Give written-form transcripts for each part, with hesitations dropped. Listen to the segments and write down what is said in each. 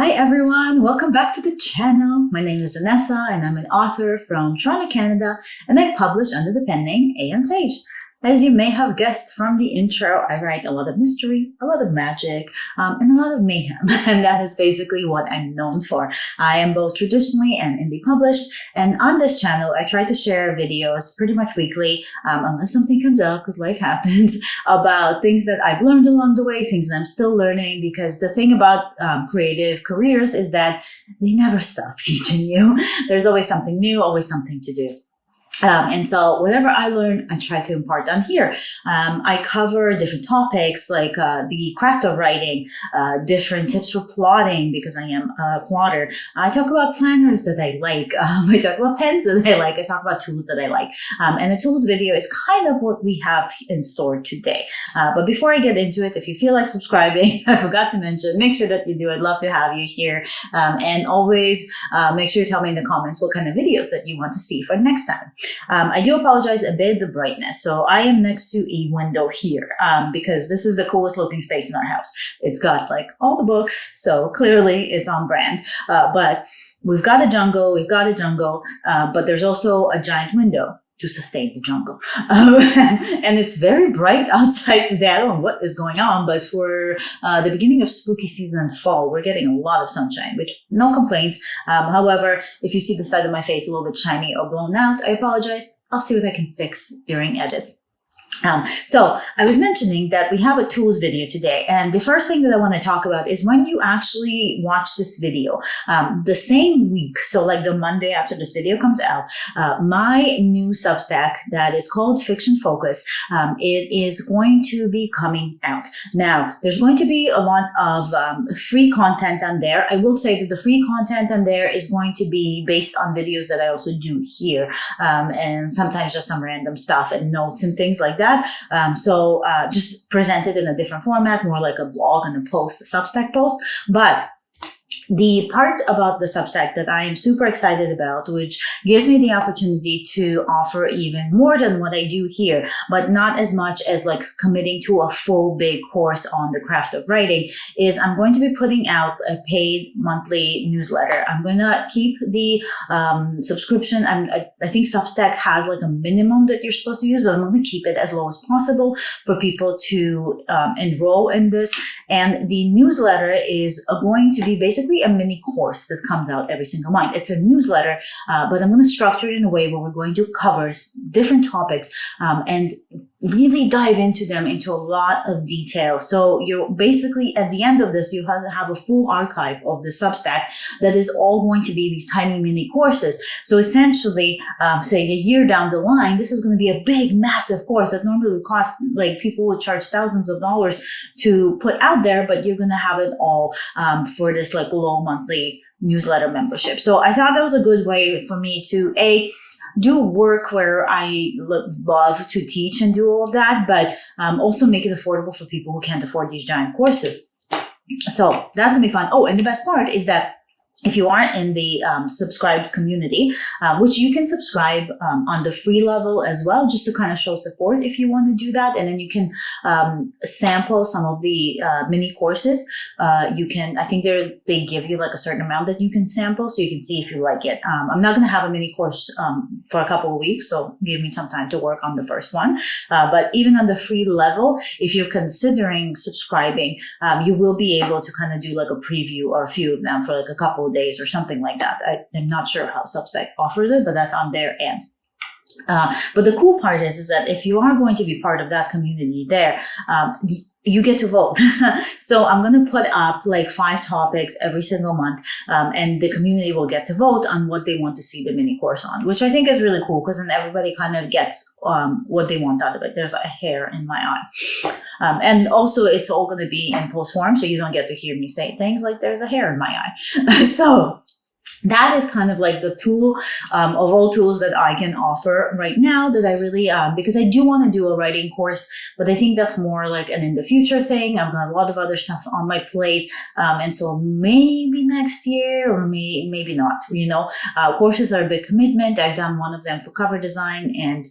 Hi everyone, welcome back to the channel. My name is Vanessa and I'm an author from Toronto, Canada, and I publish under the pen name A. Sage. As you may have guessed from the intro, I write a lot of mystery, a lot of magic, and a lot of mayhem, and that is basically what I'm known for. I am both traditionally and indie published, and on this channel, I try to share videos pretty much weekly, unless something comes up, because life happens, about things that I've learned along the way, things that I'm still learning, because the thing about creative careers is that they never stop teaching you. There's always something new, always something to do. And so whatever I learn, I try to impart on here. I cover different topics like the craft of writing, different tips for plotting because I am a plotter. I talk about planners that I like. I talk about pens that I like. I talk about tools that I like. And the tools video is kind of what we have in store today. But before I get into it, if you feel like subscribing, I forgot to mention, make sure that you do. I'd love to have you here. And always make sure you tell me in the comments what kind of videos that you want to see for next time. I do apologize a bit the brightness. So I am next to a window here because this is the coolest looking space in our house. It's got like all the books, so clearly it's on brand. But we've got a jungle, but there's also a giant window to sustain the jungle. And it's very bright outside today. I don't know what is going on, but for the beginning of spooky season and fall, we're getting a lot of sunshine, which no complaints. However, if you see the side of my face a little bit shiny or blown out, I apologize. I'll see what I can fix during edits. So I was mentioning that we have a tools video today, and the first thing that I want to talk about is when you actually watch this video, the same week, so like the Monday after this video comes out, my new Substack that is called Fiction Focus, it is going to be coming out. Now, there's going to be a lot of free content on there. I will say that the free content on there is going to be based on videos that I also do here, and sometimes just some random stuff and notes and things like that. So just presented in a different format, more like a blog and a post, a Substack post. But the part about the Substack that I am super excited about, which gives me the opportunity to offer even more than what I do here, but not as much as like committing to a full big course on the craft of writing, is I'm going to be putting out a paid monthly newsletter. I'm going to keep the subscription. I think Substack has like a minimum that you're supposed to use, but I'm going to keep it as low as possible for people to enroll in this. And the newsletter is going to be basically a mini course that comes out every single month. It's a newsletter, but I'm going to structure it in a way where we're going to cover different topics and really dive into them into a lot of detail. So you're basically, at the end of this, you have a full archive of the Substack that is all going to be these tiny mini courses. So essentially, say a year down the line, this is going to be a big, massive course that normally would cost, like people would charge thousands of dollars to put out there, but you're going to have it all for this like low monthly newsletter membership. So I thought that was a good way for me to do work where I love to teach and do all of that, but also make it affordable for people who can't afford these giant courses. So that's gonna be fun. Oh, and the best part is that if you are in the subscribed community, which you can subscribe on the free level as well, just to kind of show support if you want to do that. And then you can sample some of the mini courses. You can, I think they give you like a certain amount that you can sample so you can see if you like it. I'm not going to have a mini course for a couple of weeks, so give me some time to work on the first one. But even on the free level, if you're considering subscribing, you will be able to kind of do like a preview or a few of them for like a couple of days or something like that. I'm not sure how Substack offers it, but that's on their end. But the cool part is that if you are going to be part of that community there, you get to vote. So I'm going to put up like 5 topics every single month, and the community will get to vote on what they want to see the mini course on, which I think is really cool because then everybody kind of gets what they want out of it. There's a hair in my eye. And also it's all going to be in post form, so you don't get to hear me say things like there's a hair in my eye. So that is kind of like the tool of all tools that I can offer right now that I really, because I do want to do a writing course, but I think that's more like an in the future thing. I've got a lot of other stuff on my plate. And so maybe next year or maybe not, courses are a big commitment. I've done one of them for cover design and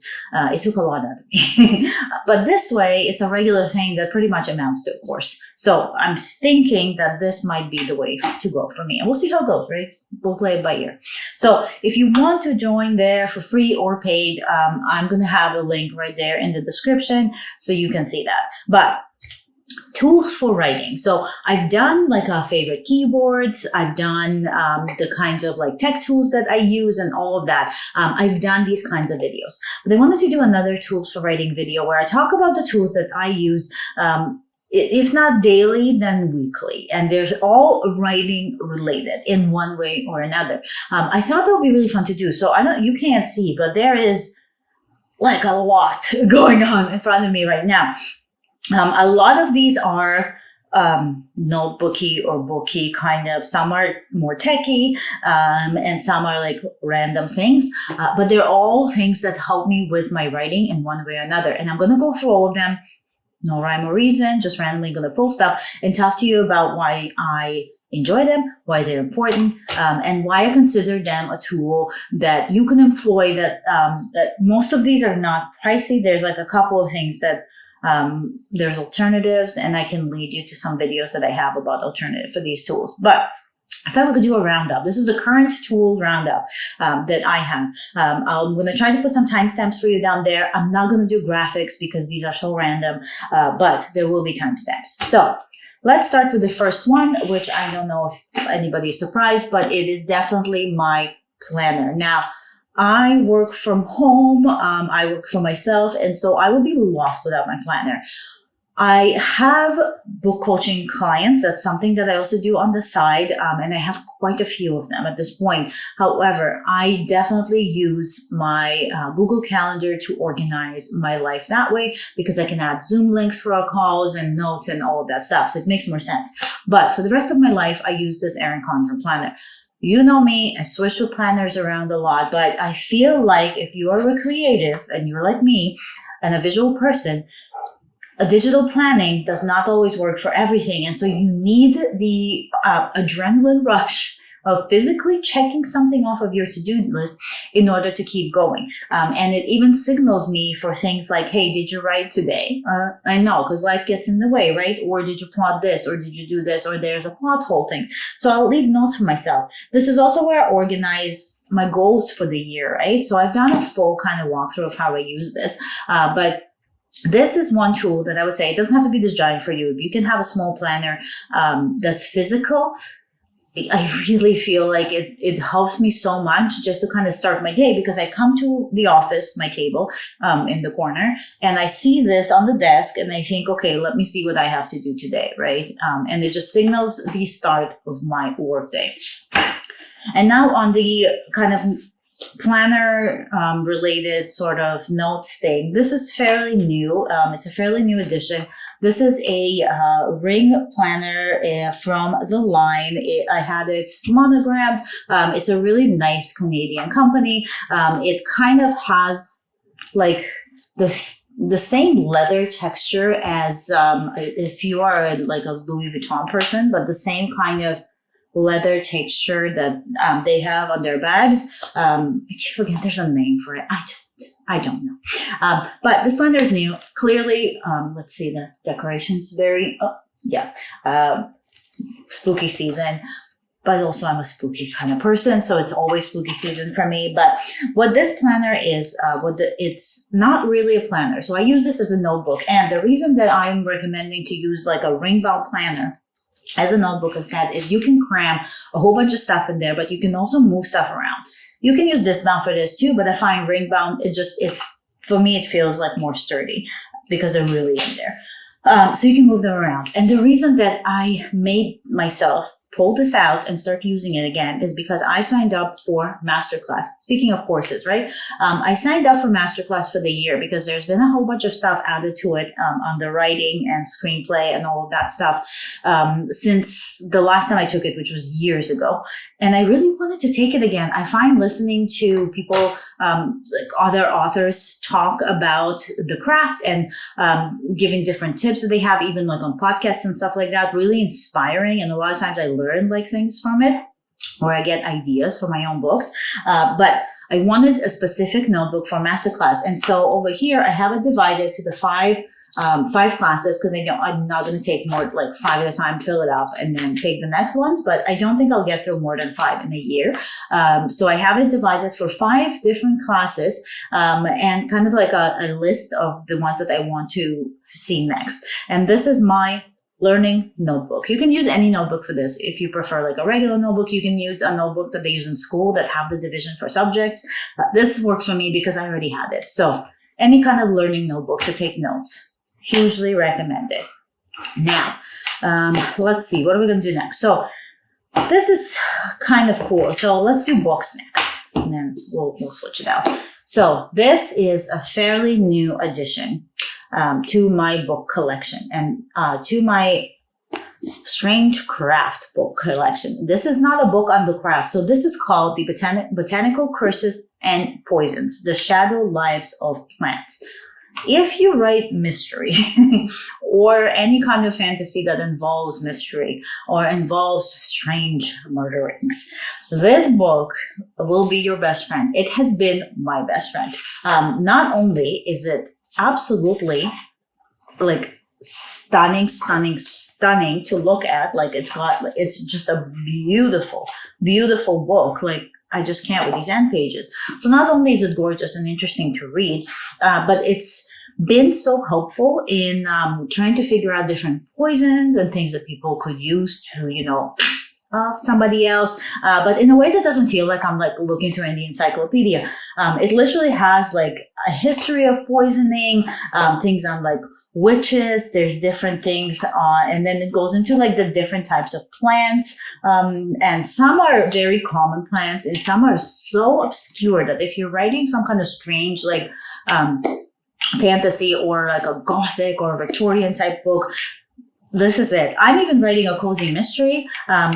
it took a lot out of me. But this way, it's a regular thing that pretty much amounts to a course. So I'm thinking that this might be the way to go for me. And we'll see how it goes, right? We'll play it by ear. So if you want to join there for free or paid, I'm going to have a link right there in the description so you can see that. But tools for writing. So I've done like favorite keywords. I've done the kinds of like tech tools that I use and all of that. I've done these kinds of videos. But I wanted to do another tools for writing video where I talk about the tools that I use if not daily, then weekly. And they're all writing related in one way or another. I thought that would be really fun to do. So you can't see, but there is like a lot going on in front of me right now. A lot of these are notebooky or booky kind of. Some are more techy, and some are like random things. But they're all things that help me with my writing in one way or another. And I'm going to go through all of them. No rhyme or reason, just randomly going to pull stuff and talk to you about why I enjoy them, why they're important, and why I consider them a tool that you can employ. That most of these are not pricey. There's like a couple of things that there's alternatives, and I can lead you to some videos that I have about alternative for these tools. But I thought we could do a roundup. This is the current tool roundup that I have. I'm going to try to put some timestamps for you down there. I'm not going to do graphics because these are so random, but there will be timestamps. So let's start with the first one, which I don't know if anybody's surprised, but it is definitely my planner. Now, I work from home. I work for myself, and so I would be lost without my planner. I have book coaching clients. That's something that I also do on the side, and I have quite a few of them at this point. However, I definitely use my Google Calendar to organize my life that way because I can add Zoom links for our calls and notes and all of that stuff. So it makes more sense. But for the rest of my life, I use this Erin Condren planner. You know me, I switch with planners around a lot, but I feel like if you are a creative and you're like me and a visual person, a digital planning does not always work for everything. And so you need the adrenaline rush of physically checking something off of your to-do list in order to keep going. And it even signals me for things like, hey, did you write today? I know, because life gets in the way, right? Or did you plot this? Or did you do this? Or there's a plot hole thing. So I'll leave notes for myself. This is also where I organize my goals for the year, right? So I've done a full kind of walkthrough of how I use this. But this is one tool that I would say, it doesn't have to be this giant for you. If you can have a small planner that's physical, I really feel like it helps me so much just to kind of start my day, because I come to the office, my table in the corner, and I see this on the desk and I think, okay, let me see what I have to do today, right? And it just signals the start of my workday. And now on the kind of planner related sort of notes thing. This is fairly new. It's a fairly new edition. This is a ring planner from the line. I had it monogrammed. It's a really nice Canadian company. It kind of has like the same leather texture as if you are like a Louis Vuitton person, but the same kind of leather texture that they have on their bags. I forget, there's a name for it. I don't know. But this planner is new. Clearly, let's see, the decorations very, spooky season. But also I'm a spooky kind of person, so it's always spooky season for me. But what this planner is, it's not really a planner. So I use this as a notebook. And the reason that I'm recommending to use like a ring-bound planner as a notebook instead is you can cram a whole bunch of stuff in there, but you can also move stuff around. You can use disc bound for this too, but I find ring bound, for me, it feels like more sturdy because they're really in there. So you can move them around. And the reason that I made myself pull this out and start using it again is because I signed up for masterclass. Speaking of courses, right? I signed up for masterclass for the year because there's been a whole bunch of stuff added to it on the writing and screenplay and all of that stuff since the last time I took it, which was years ago. And I really wanted to take it again. I find listening to people, like other authors, talk about the craft and giving different tips that they have, even like on podcasts and stuff like that, really inspiring. And a lot of times I learn like things from it, or I get ideas for my own books. But I wanted a specific notebook for masterclass. And so over here, I have it divided to the five classes, because I'm not going to take more, like 5 at a time, fill it up, and then take the next ones. But I don't think I'll get through more than 5 in a year. So I have it divided for 5 different classes, and kind of like a list of the ones that I want to see next. And this is my learning notebook. You can use any notebook for this. If you prefer like a regular notebook, you can use a notebook that they use in school that have the division for subjects. This works for me because I already had it. So any kind of learning notebook to take notes, hugely recommended. Now, let's see, what are we going to do next? So this is kind of cool. So let's do books next, and then we'll switch it out. So this is a fairly new addition to my book collection and to my strange craft book collection. This is not a book on the craft. So this is called the Botanical Curses and Poisons, The Shadow Lives of Plants. If you write mystery or any kind of fantasy that involves mystery or involves strange murderings, this book will be your best friend. It has been my best friend. Not only is it absolutely like stunning to look at, like it's just a beautiful book. Like I just can't with these end pages. So not only is it gorgeous and interesting to read, but it's been so helpful in trying to figure out different poisons and things that people could use to, somebody else, but in a way that doesn't feel like I'm like looking through any encyclopedia. It literally has like a history of poisoning, things on like witches, there's different things on, and then it goes into like the different types of plants, and some are very common plants and some are so obscure that if you're writing some kind of strange like fantasy or like a gothic or Victorian type book, this is it. I'm even writing a cozy mystery,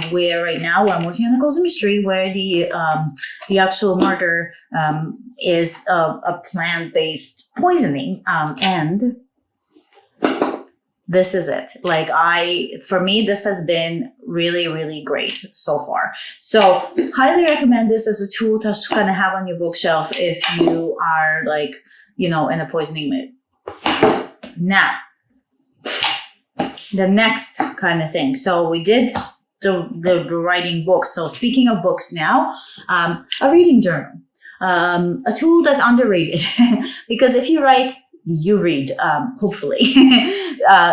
where right now I'm working on a cozy mystery where the actual murder is a plant-based poisoning, and this is it. Like for me, this has been really, really great so far. So highly recommend this as a tool to kind of have on your bookshelf if you are like, in a poisoning mood. Now, the next kind of thing. So we did the writing books. So speaking of books now, a reading journal, a tool that's underrated because if you write, you read, hopefully.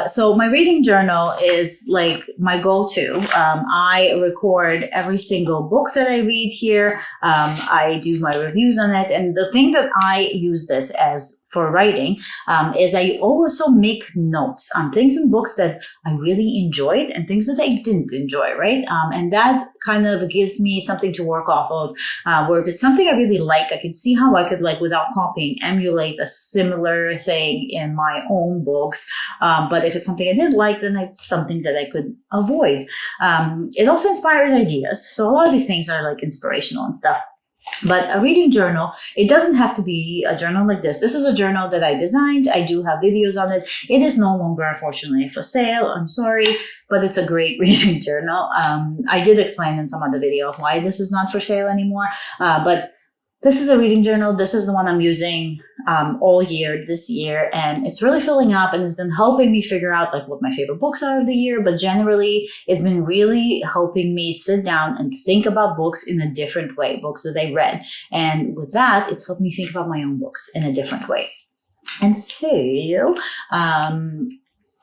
So my reading journal is like my go-to. I record every single book that I read here. I do my reviews on it. And the thing that I use this as for writing is I also make notes on things in books that I really enjoyed and things that I didn't enjoy, right? And that kind of gives me something to work off of, where if it's something I really like, I can see how I could, like, without copying, emulate a similar thing in my own books. But if it's something I didn't like, then it's something that I could avoid. It also inspired ideas. So a lot of these things are like inspirational and stuff. But a reading journal, it doesn't have to be a journal like this. This is a journal that I designed. I do have videos on it. It is no longer, unfortunately, for sale. I'm sorry, but it's a great reading journal. I did explain in some other video why this is not for sale anymore. But this is a reading journal. This is the one I'm using all year this year, and it's really filling up and it's been helping me figure out like what my favorite books are of the year. But generally, it's been really helping me sit down and think about books in a different way, books that I read. And with that, it's helped me think about my own books in a different way. And so,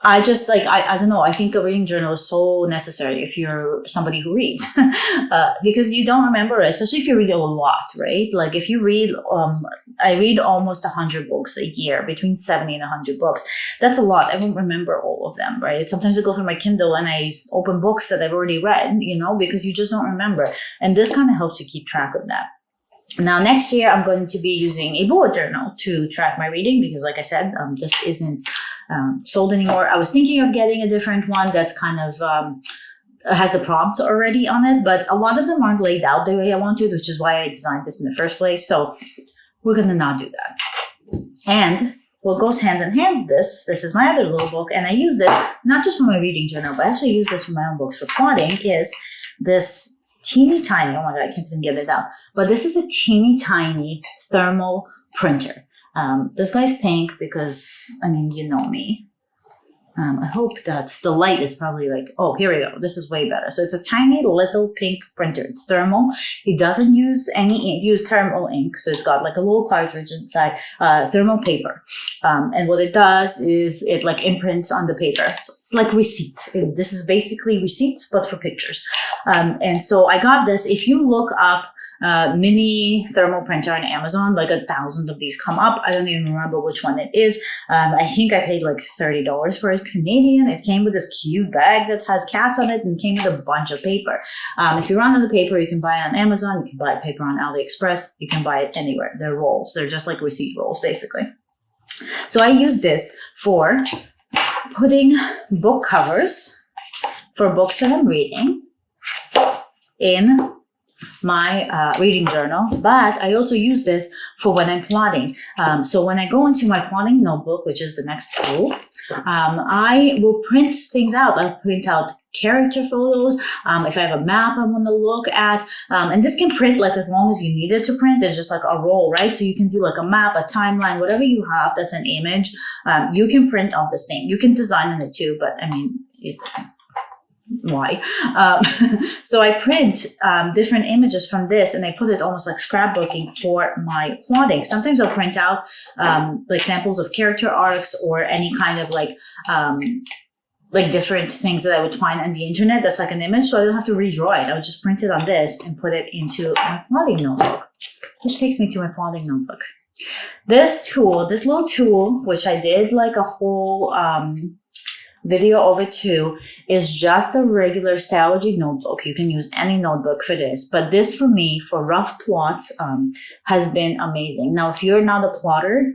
I just I don't know. I think a reading journal is so necessary if you're somebody who reads, because you don't remember it, especially if you read a lot, right? Like if you read, I read almost 100 books a year, between 70 and 100 books. That's a lot. I won't remember all of them, right? Sometimes I go through my Kindle and I open books that I've already read, because you just don't remember. And this kind of helps you keep track of that. Now, next year, I'm going to be using a bullet journal to track my reading because, like I said, this isn't sold anymore. I was thinking of getting a different one that's kind of has the prompts already on it, but a lot of them aren't laid out the way I want to, which is why I designed this in the first place. So we're going to not do that. And what goes hand in hand with this is my other little book, and I use this not just for my reading journal, but I actually use this for my own books for plotting, is this teeny tiny, oh my God, I can't even get it out. But this is a teeny tiny thermal printer. This guy's pink because, you know me. I hope that the light is probably oh, here we go. This is way better. So it's a tiny little pink printer. It's thermal. It doesn't use any ink. It uses thermal ink. So it's got a little cartridge inside, thermal paper. And what it does is it imprints on the paper. So, receipts. This is basically receipts, but for pictures. And so I got this. If you look up mini thermal printer on Amazon, 1,000 of these come up. I don't even remember which one it is. I think I paid $30 for it Canadian. It came with this cute bag that has cats on it and came with a bunch of paper. If you run out of paper, you can buy it on Amazon. You can buy paper on AliExpress. You can buy it anywhere. They're rolls. They're just like receipt rolls, basically. So I use this for putting book covers for books that I'm reading in my reading journal, but I also use this for when I'm plotting. So when I go into my plotting notebook, which is the next tool, I will print things out. I'll print out character photos. If I have a map I want to look at, and this can print as long as you need it to print. It's just a roll, right? So you can do a map, a timeline, whatever you have that's an image. You can print on this thing. You can design in it too, but why? So I print different images from this, and I put it almost like scrapbooking for my plotting. Sometimes I'll print out samples of character arcs or any kind of different things that I would find on the internet that's an image, so I don't have to redraw it. I would just print it on this and put it into my plotting notebook, which takes me to my plotting notebook. This little tool, which I did a whole video of it too, is just a regular Stalogy notebook. You can use any notebook for this, but this for me, for rough plots, has been amazing. Now, if you're not a plotter,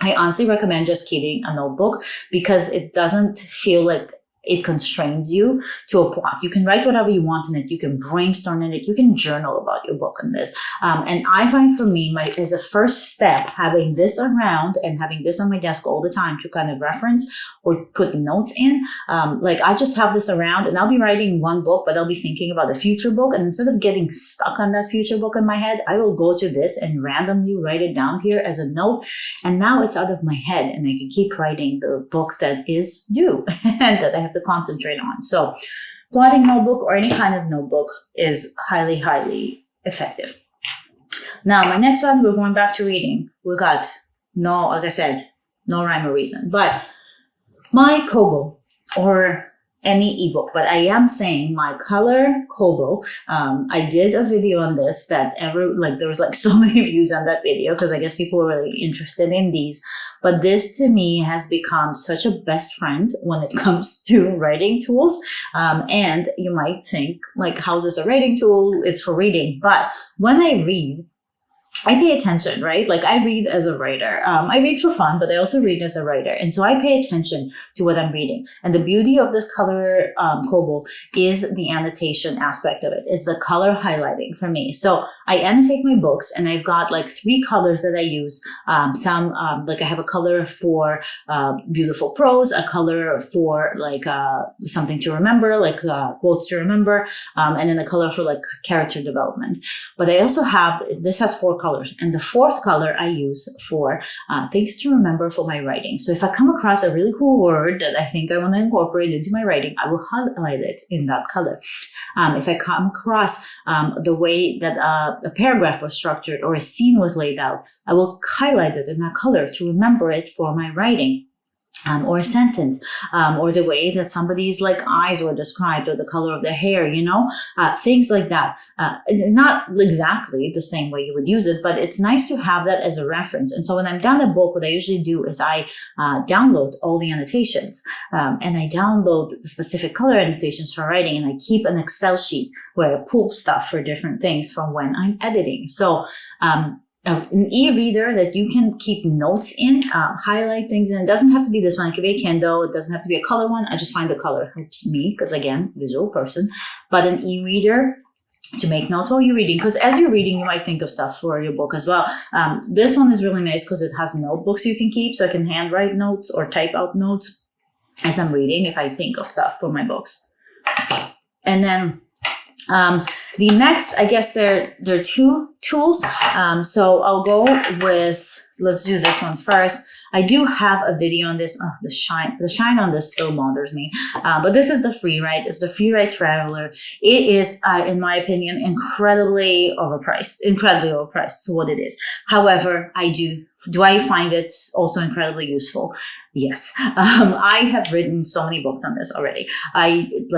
I honestly recommend just keeping a notebook because it doesn't feel like it constrains you to a plot. You can write whatever you want in it. You can brainstorm in it. You can journal about your book in this. And I find for me, as a first step, having this around and having this on my desk all the time to kind of reference or put notes in. I just have this around and I'll be writing one book, but I'll be thinking about a future book. And instead of getting stuck on that future book in my head, I will go to this and randomly write it down here as a note. And now it's out of my head and I can keep writing the book that is due and that I have to concentrate on. So plotting notebook or any kind of notebook is highly, highly effective. Now, my next one, we're going back to reading. We got like I said, no rhyme or reason, but my Kobo or any ebook, but I am saying my color Kobo. I did a video on this that there was so many views on that video because I guess people were really interested in these. But this to me has become such a best friend when it comes to writing tools. And you might think how's this a writing tool? It's for reading. But when I read, I pay attention, right? I read as a writer. I read for fun, but I also read as a writer. And so I pay attention to what I'm reading. And the beauty of this color Kobo is the annotation aspect of it. It's the color highlighting for me. So I annotate my books and I've got 3 colors that I use. I have a color for beautiful prose, a color for something to remember, quotes to remember, and then a color for character development. But I also this has 4 colors. And the 4th color I use for things to remember for my writing. So if I come across a really cool word that I think I want to incorporate into my writing, I will highlight it in that color. If I come across the way that a paragraph was structured or a scene was laid out, I will highlight it in that color to remember it for my writing. or a sentence, or the way that somebody's like eyes were described, or the color of their hair, things like that. Not exactly the same way you would use it, but it's nice to have that as a reference. And so when I'm done a book, what I usually do is I download all the annotations, and I download the specific color annotations for writing, and I keep an Excel sheet where I pull stuff for different things from when I'm editing. So, an e-reader that you can keep notes in, highlight things in. It doesn't have to be this one. It could be a Kindle. It doesn't have to be a color one. I just find the color helps me because, again, visual person. But an e-reader to make notes while you're reading, because as you're reading, you might think of stuff for your book as well. This one is really nice because it has notebooks you can keep, so I can handwrite notes or type out notes as I'm reading if I think of stuff for my books. And then the next, I guess there are two tools. So I'll go with, let's do this one first. I do have a video on this. The shine on this still bothers me. But this is the Freewrite. It's the Freewrite Traveler. It is, in my opinion, incredibly overpriced for what it is. However, do I find it also incredibly useful? Yes. I have written so many books on this already.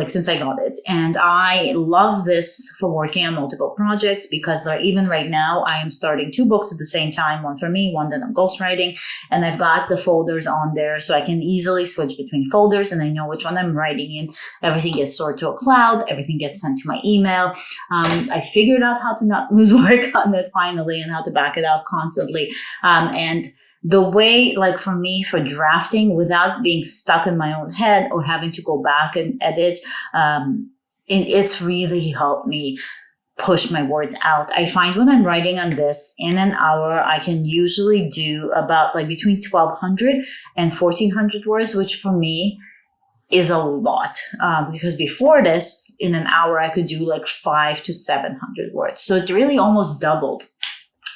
Since I got it. And I love this for working on multiple projects because even right now, I am starting 2 books at the same time. One for me, one that I'm ghostwriting. And I've got the folders on there so I can easily switch between folders and I know which one I'm writing in. Everything gets stored to a cloud. Everything gets sent to my email. I figured out how to not lose work on it finally and how to back it up constantly. And the way, for me, for drafting without being stuck in my own head or having to go back and edit, it's really helped me push my words out. I find when I'm writing on this in an hour, I can usually do about between 1,200 and 1,400 words, which for me is a lot. Because before this, in an hour, I could do 500 to 700 words. So it really almost doubled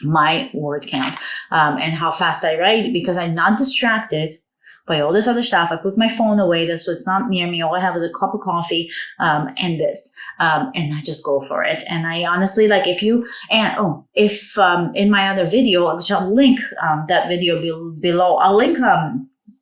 my word count, and how fast I write because I'm not distracted by all this other stuff. I put my phone away so it's not near me. All I have is a cup of coffee, and this, and I just go for it. And I honestly, if in my other video, which I'll link, that video below, I'll link,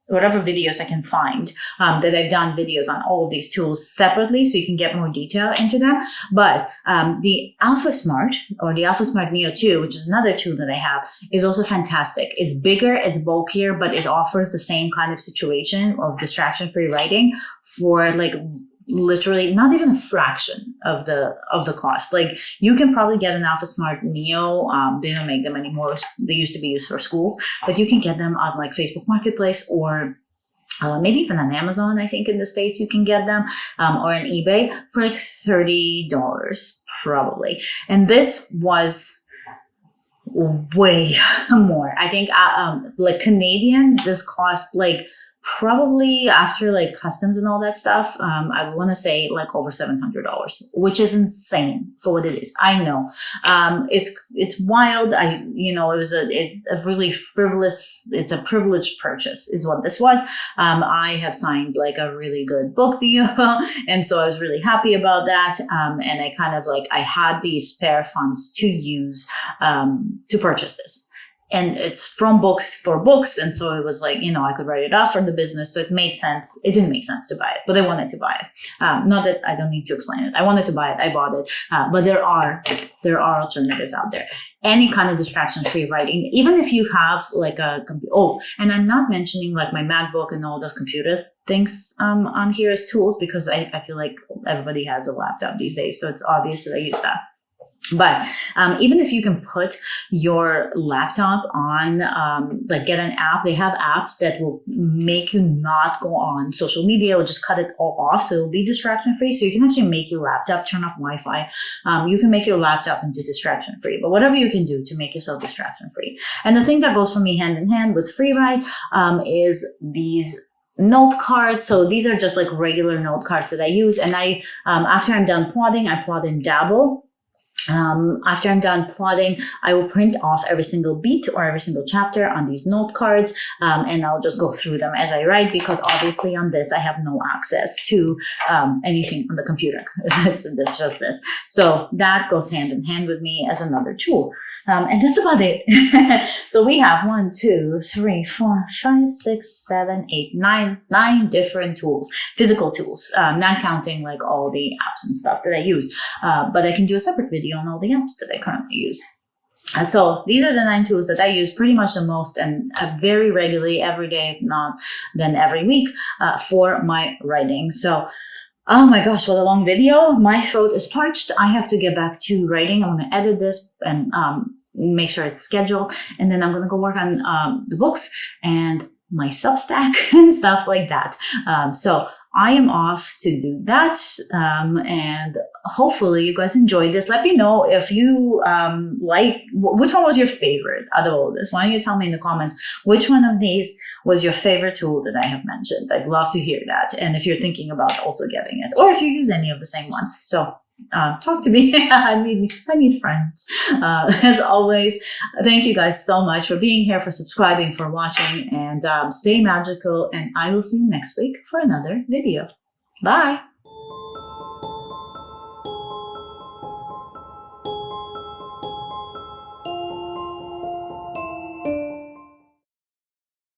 whatever videos I can find, that I've done videos on all of these tools separately so you can get more detail into them. But the AlphaSmart or the AlphaSmart Neo 2, which is another tool that I have, is also fantastic. It's bigger, it's bulkier, but it offers the same kind of situation of distraction-free writing for literally not even a fraction of the cost. You can probably get an AlphaSmart Neo. They don't make them anymore. They used to be used for schools, but you can get them on Facebook Marketplace or maybe even on Amazon. I think in the States you can get them, or on eBay for $30 probably. And this was way more. I think Canadian, this cost probably after customs and all that stuff, I want to say over $700, which is insane for what it is. I know, it's wild. It's a really frivolous, it's a privileged purchase is what this was. I have signed a really good book deal. And so I was really happy about that. And I kind of I had these spare funds to use, to purchase this. And it's from books for books. And so it was I could write it off from the business. So it made sense. It didn't make sense to buy it, but I wanted to buy it. Not that I don't need to explain it. I wanted to buy it. I bought it. But there are alternatives out there. Any kind of distraction-free writing, even if you have a computer. Oh, and I'm not mentioning my MacBook and all those computer things on here as tools because I feel like everybody has a laptop these days. So it's obvious that I use that. But even if you can put your laptop on, get an app, they have apps that will make you not go on social media or just cut it all off. So it'll be distraction free. So you can actually make your laptop turn off Wi-Fi. You can make your laptop into distraction free, but whatever you can do to make yourself distraction free. And the thing that goes for me hand in hand with Freewrite is these note cards. So these are just regular note cards that I use. And I, after I'm done plotting, I plot in Dabble. After I'm done plotting, I will print off every single beat or every single chapter on these note cards, and I'll just go through them as I write, because obviously on this I have no access to anything on the computer. It's just this. So that goes hand in hand with me as another tool. And that's about it. So we have 1, 2, 3, 4, 5, 6, 7, 8, 9 different tools, physical tools, not counting like all the apps and stuff that I use. But I can do a separate video on all the apps that I currently use. And so these are the 9 tools that I use pretty much the most, and very regularly, every day, if not then every week, for my writing. So oh my gosh, what a long video. My throat is parched. I have to get back to writing. I'm going to edit this and make sure it's scheduled. And then I'm going to go work on the books and my Substack and stuff like that. So I am off to do that. And hopefully you guys enjoyed this. Let me know if you like, which one was your favorite out of all this? Why don't you tell me in the comments which one of these was your favorite tool that I have mentioned? I'd love to hear that. And if you're thinking about also getting it, or if you use any of the same ones. So talk to me. I need friends. As always, thank you guys so much for being here, for subscribing, for watching, and stay magical. And I will see you next week for another video. Bye.